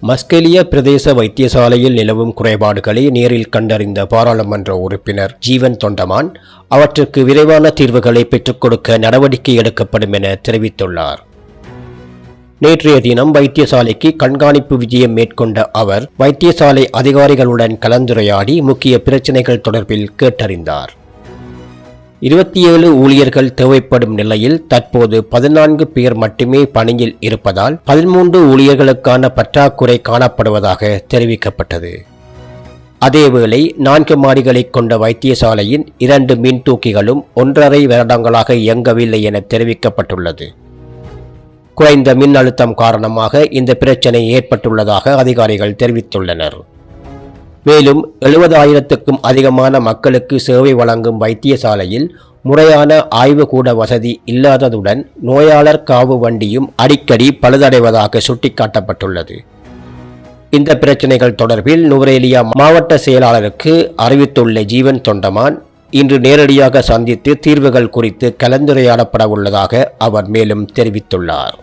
மஸ்கெலியா பிரதேச வைத்தியசாலையில் நிலவும் குறைபாடுகளை நேரில் கண்டறிந்த பாராளுமன்ற உறுப்பினர் ஜீவன் தொண்டமான் அவற்றுக்கு விரைவான தீர்வுகளை பெற்றுக் கொடுக்க நடவடிக்கை எடுக்கப்படும் என தெரிவித்துள்ளார். நேற்றைய தினம் வைத்தியசாலைக்கு கண்காணிப்பு விஜயம் மேற்கொண்ட அவர் வைத்தியசாலை அதிகாரிகளுடன் கலந்துரையாடி முக்கிய பிரச்சினைகள் தொடர்பில் கேட்டறிந்தார். 27 ஊழியர்கள் தேவைப்படும் நிலையில் தற்போது 14 பேர் மட்டுமே பணியில் இருப்பதால் 13 ஊழியர்களுக்கான பற்றாக்குறை காணப்படுவதாக தெரிவிக்கப்பட்டது. அதேவேளை 4 மாடிகளை கொண்ட வைத்தியசாலையின் 2 மின் தூக்கிகளும் 1.5 வருடங்களாக இயங்கவில்லை என தெரிவிக்கப்பட்டுள்ளது. குறைந்த மின் அழுத்தம் காரணமாக இந்த பிரச்சினை ஏற்பட்டுள்ளதாக அதிகாரிகள் தெரிவித்துள்ளனர். மேலும் 70,000க்கும் அதிகமான மக்களுக்கு சேவை வழங்கும் வைத்தியசாலையில் முறையான ஆய்வுகூட வசதி இல்லாததுடன் நோயாளர் காவு வண்டியும் அடிக்கடி பழுதடைவதாக சுட்டிக்காட்டப்பட்டுள்ளது. இந்த பிரச்சினைகள் தொடர்பில் நுவரேலியா மாவட்ட செயலாளருக்கு அறிவித்துள்ள ஜீவன் தொண்டமான் இன்று நேரடியாக சந்தித்து தீர்வுகள் குறித்து கலந்துரையாடப்பட உள்ளதாக அவர் மேலும் தெரிவித்துள்ளார்.